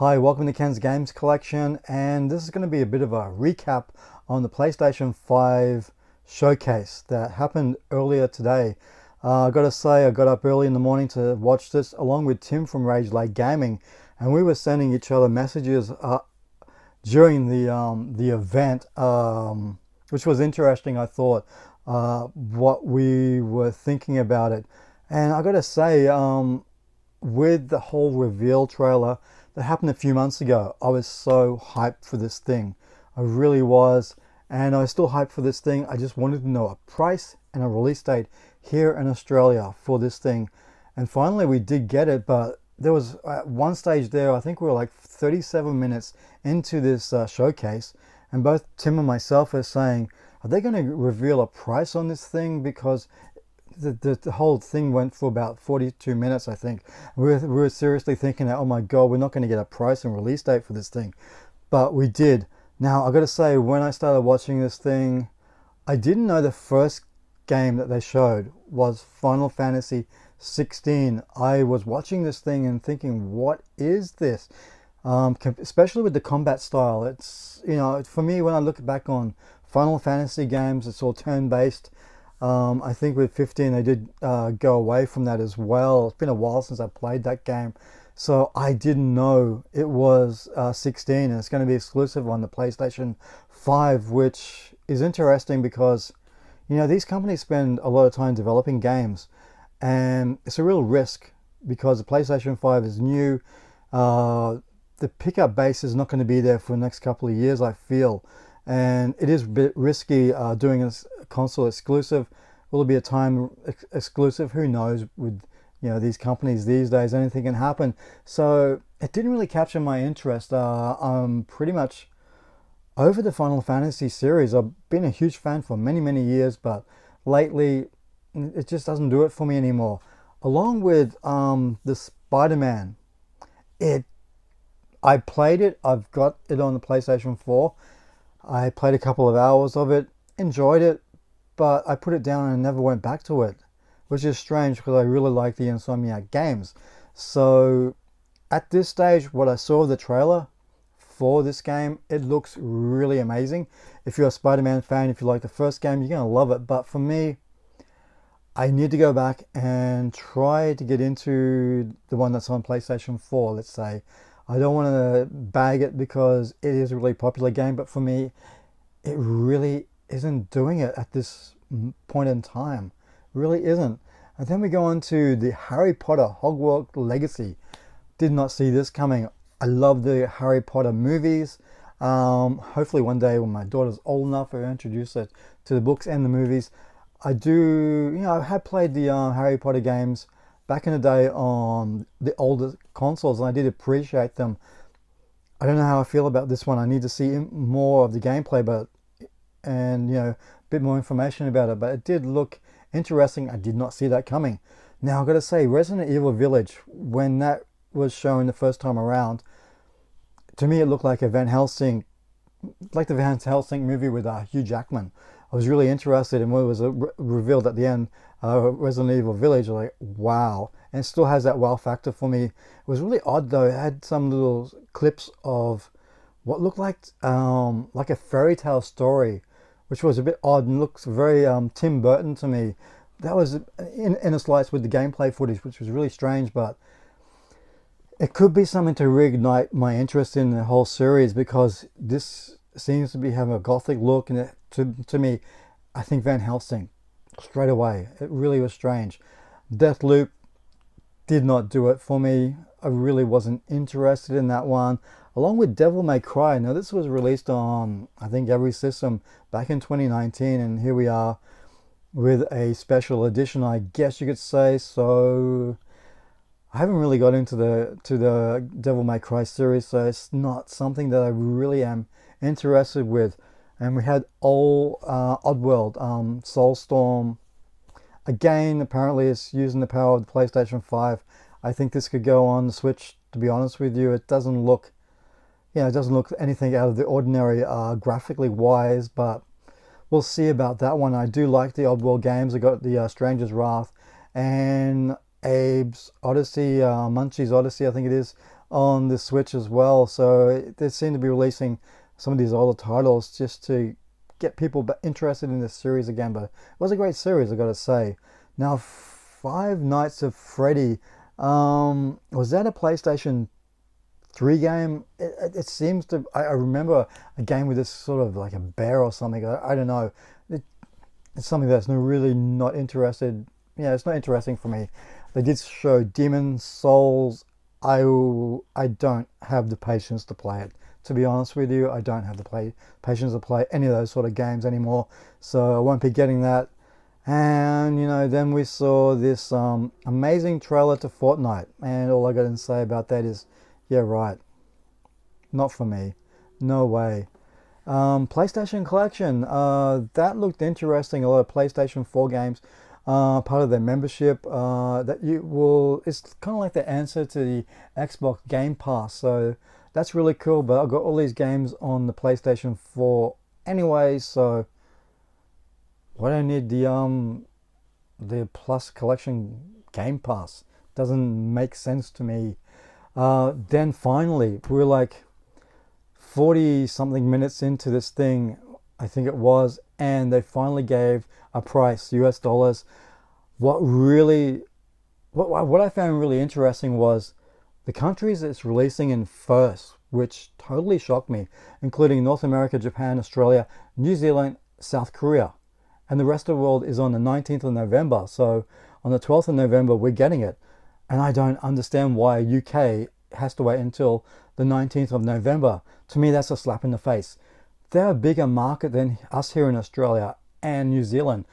Hi, welcome to Ken's Games Collection, and this is going to be a bit of a recap on the PlayStation 5 Showcase that happened earlier today. I gotta say, I got up early in the morning to watch this along with Tim from Rage Lake Gaming, and we were sending each other messages during the event, which was interesting. I thought what we were thinking about it, and I gotta say, with the whole reveal trailer that happened a few months ago, I was so hyped for this thing. I really was, and I was still hyped for this thing. I just wanted to know a price and a release date here in Australia for this thing. And finally we did get it, but there was at one stage there, I think we were like 37 minutes into this showcase, and both Tim and myself are saying, are they going to reveal a price on this thing? Because the whole thing went for about 42 minutes, I think. We were seriously thinking that, oh my god, we're not going to get a price and release date for this thing. But we did. Now, I got to say, when I started watching this thing, I didn't know the first game that they showed was Final Fantasy 16. I was watching this thing and thinking, what is this? Especially with the combat style. It's, you know, for me, when I look back on Final Fantasy games, it's all turn-based. I think with 15 they did go away from that as well. It's been a while since I played that game, so I didn't know it was 16, and it's going to be exclusive on the PlayStation 5, which is interesting because, you know, these companies spend a lot of time developing games, and it's a real risk because the PlayStation 5 is new. The pickup base is not going to be there for the next couple of years, I feel. And it is a bit risky doing a console exclusive. Will it be a time exclusive? Who knows? With, you know, these companies these days, anything can happen. So it didn't really capture my interest. I'm pretty much over the Final Fantasy series. I've been a huge fan for many years, but lately it just doesn't do it for me anymore. Along with the Spider-Man, I played it. I've got it on the PlayStation 4. I played a couple of hours of it, enjoyed it, but I put it down and never went back to it, which is strange because I really like the Insomniac games. So at this stage, what I saw of the trailer for this game, it looks really amazing. If you're a Spider-Man fan, if you like the first game, you're going to love it. But for me, I need to go back and try to get into the one that's on PlayStation 4, let's say. I don't want to bag it because it is a really popular game, but for me, it really isn't doing it at this point in time. Really isn't. And then we go on to the Harry Potter Hogwarts Legacy. Did not see this coming. I love the Harry Potter movies. Hopefully one day when my daughter's old enough, I'll introduce her to the books and the movies. I do, you know, I have played the Harry Potter games back in the day on the older consoles, and I did appreciate them. I don't know how I feel about this one. I need to see more of the gameplay, and you know, a bit more information about it. But it did look interesting. I did not see that coming. Now I've got to say, Resident Evil Village, when that was shown the first time around, to me it looked like a Van Helsing, like the Van Helsing movie with Hugh Jackman. I was really interested in what was revealed at the end. Resident Evil Village, like, wow. And it still has that wow factor for me. It was really odd though. It had some little clips of what looked like a fairy tale story, which was a bit odd and looks very Tim Burton to me. That was in a slice with the gameplay footage, which was really strange, but it could be something to reignite my interest in the whole series, because this seems to be having a gothic look, and to me, I think Van Helsing straight away. It really was strange. Deathloop did not do it for me. I really wasn't interested in that one. Along with Devil May Cry. Now this was released on, I think, every system back in 2019, and here we are with a special edition, I guess you could say. So I haven't really got into the Devil May Cry series, so it's not something that I really am interested with. And we had Oddworld, Soulstorm. Again, apparently it's using the power of the PlayStation 5. I think this could go on the Switch, to be honest with you. It doesn't look, it doesn't look anything out of the ordinary graphically wise, but we'll see about that one. I do like the Oddworld games. I got the Stranger's Wrath and Abe's Odyssey, Munchie's Odyssey, I think it is, on the Switch as well. So they seem to be releasing some of these older titles just to get people interested in this series again. But it was a great series, I gotta say. Now, Five Nights at Freddy, was that a PlayStation 3 game? It seems to. I remember a game with this sort of like a bear or something. I don't know. It's something that's really not interested. Yeah, it's not interesting for me. They did show Demon Souls. I don't have the patience to play it. To be honest with you, I don't have the patience to play any of those sort of games anymore. So I won't be getting that. And then we saw this amazing trailer to Fortnite, and all I got to say about that is, yeah, right, not for me, no way. PlayStation Collection, that looked interesting. A lot of PlayStation 4 games, part of their membership. It's kind of like the answer to the Xbox Game Pass. So that's really cool. But I've got all these games on the PlayStation 4 anyway, so why do I need the Plus Collection Game Pass? Doesn't make sense to me. Then finally, we're like 40 something minutes into this thing, I think it was, and they finally gave a price, US dollars. What I found really interesting was the countries it's releasing in first, which totally shocked me, including North America, Japan, Australia, New Zealand, South Korea. And the rest of the world is on the 19th of November. So on the 12th of November, we're getting it. And I don't understand why UK has to wait until the 19th of November. To me, that's a slap in the face. They're a bigger market than us here in Australia and New Zealand.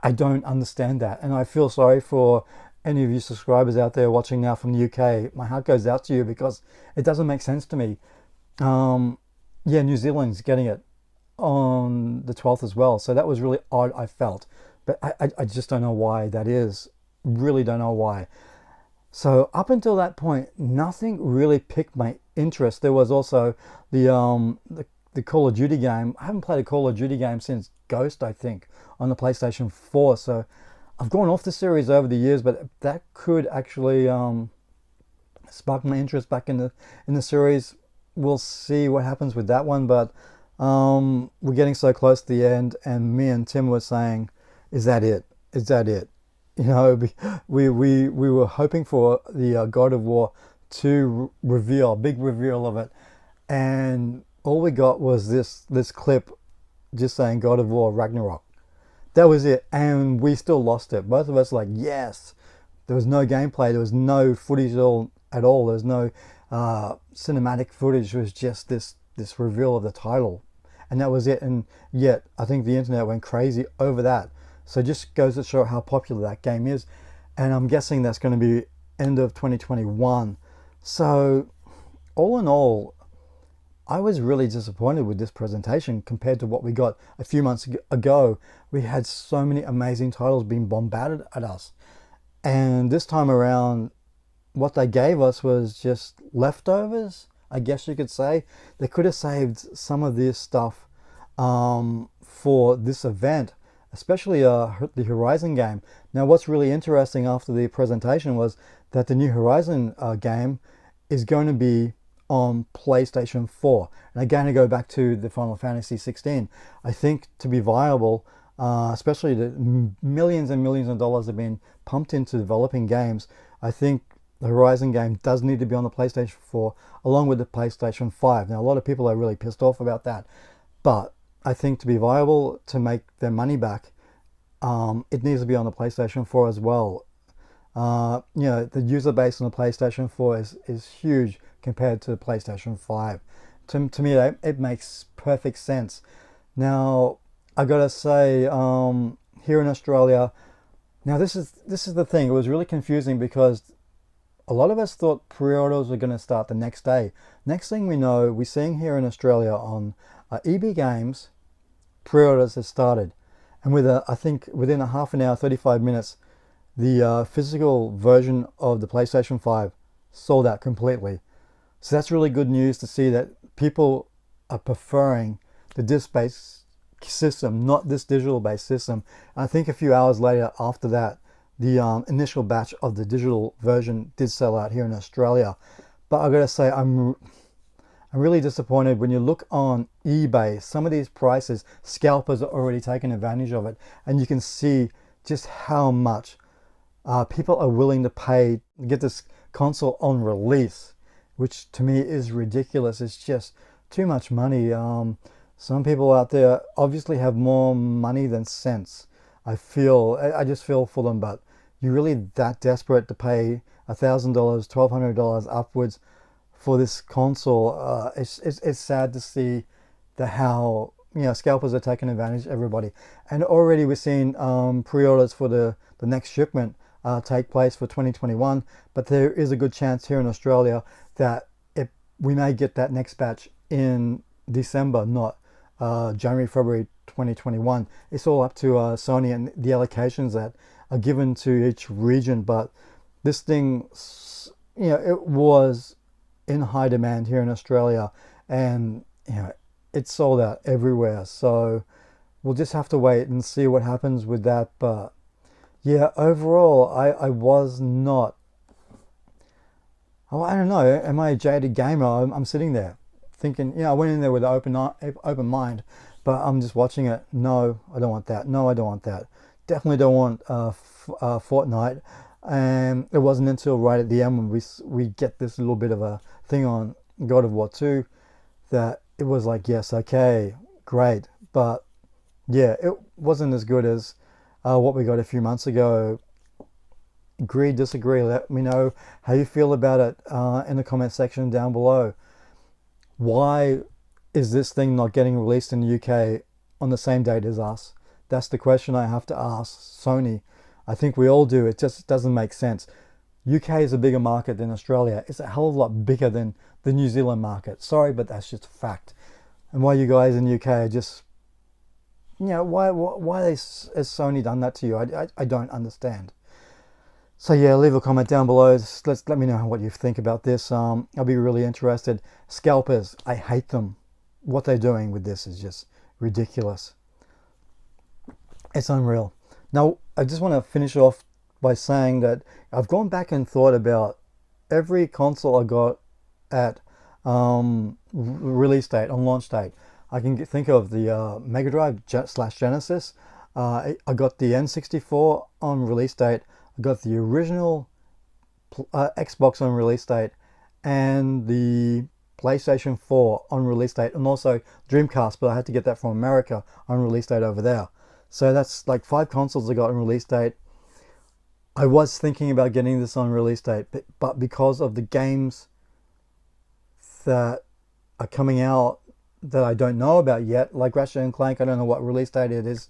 I don't understand that. And I feel sorry for any of you subscribers out there watching now from the UK. My heart goes out to you because it doesn't make sense to me. Yeah, New Zealand's getting it on the 12th as well. So that was really odd, I felt. But I just don't know why that is. Really don't know why. So up until that point, nothing really piqued my interest. There was also the Call of Duty game. I haven't played a Call of Duty game since Ghost, I think, on the PlayStation 4. So I've gone off the series over the years, but that could actually spark my interest back in the series. We'll see what happens with that one, but we're getting so close to the end, and me and Tim were saying, "Is that it? Is that it?" We were hoping for the God of War 2 reveal, big reveal of it, and all we got was this clip just saying God of War Ragnarok. That was it, and we still lost it. Both of us like, yes. There was no gameplay. There was no footage at all. There was no cinematic footage. It was just this reveal of the title, and that was it. And yet, I think the internet went crazy over that. So it just goes to show how popular that game is, and I'm guessing that's going to be end of 2021. So all in all, I was really disappointed with this presentation compared to what we got a few months ago. We had so many amazing titles being bombarded at us, and this time around, what they gave us was just leftovers, I guess you could say. They could have saved some of this stuff for this event, especially the Horizon game. Now, what's really interesting after the presentation was that the new Horizon game is going to be on PlayStation 4. And again, to go back to the Final Fantasy 16, I think to be viable, especially the millions and millions of dollars have been pumped into developing games, I think the Horizon game does need to be on the PlayStation 4 along with the PlayStation 5. Now, a lot of people are really pissed off about that, but I think to be viable, to make their money back, it needs to be on the PlayStation 4 as well. The user base on the PlayStation 4 is huge compared to the PlayStation 5. To me, it makes perfect sense. Now, I gotta say, here in Australia, now this is the thing. It was really confusing because a lot of us thought pre-orders were going to start the next day. Next thing we know, we're seeing here in Australia on EB Games, pre-orders have started, and I think within a half an hour, 35 minutes, the physical version of the PlayStation 5 sold out completely. So that's really good news to see that people are preferring the disc-based system, not this digital-based system. I think a few hours later after that, the initial batch of the digital version did sell out here in Australia. But I gotta say, I'm really disappointed when you look on eBay. Some of these prices, scalpers are already taking advantage of it, and you can see just how much people are willing to pay to get this console on release, which to me is ridiculous. It's just too much money. Some people out there obviously have more money than sense. I just feel for them, but you're really that desperate to pay $1,000, $1,200 upwards for this console? It's sad to see how scalpers are taking advantage of everybody, and already we're seeing pre-orders for the next shipment take place for 2021. But there is a good chance here in Australia that we may get that next batch in December, not January, February 2021. It's all up to Sony and the allocations that are given to each region. But this thing, it was in high demand here in Australia, and it's sold out everywhere. So we'll just have to wait and see what happens with that. But yeah, overall, I was not. Oh, I don't know. Am I a jaded gamer? I'm sitting there thinking, I went in there with an open mind, but I'm just watching it. No, I don't want that. No, I don't want that. Definitely don't want Fortnite. And it wasn't until right at the end when we get this little bit of a thing on God of War 2 that it was like, yes, okay, great. But yeah, it wasn't as good as what we got a few months ago. Agree, disagree? Let me know how you feel about it in the comment section down below. Why is this thing not getting released in the UK on the same date as us? That's the question I have to ask Sony. I think we all do. It just doesn't make sense. UK is a bigger market than Australia. It's a hell of a lot bigger than the New Zealand market. Sorry, but that's just a fact. And why you guys in the UK are just, why has Sony done that to you? I don't understand. So yeah, leave a comment down below. Let me know what you think about this. I'll be really interested. Scalpers, I hate them. What they're doing with this is just ridiculous. It's unreal. Now, I just want to finish off by saying that I've gone back and thought about every console I got at release date, on launch date. I can think of the Mega Drive / Genesis. I got the N64 on release date. I got the original Xbox on release date, and the PlayStation 4 on release date, and also Dreamcast, but I had to get that from America on release date over there. So that's like 5 consoles I got on release date. I was thinking about getting this on release date, but because of the games that are coming out that I don't know about yet, like Ratchet and Clank, I don't know what release date it is.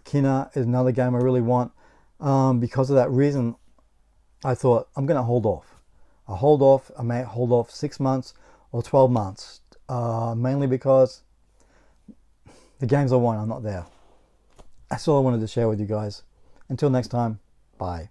Kina is another game I really want. Because of that reason, I thought I'm going to hold off. I may hold off 6 months or 12 months, mainly because the games I want are not there. That's all I wanted to share with you guys. Until next time, bye.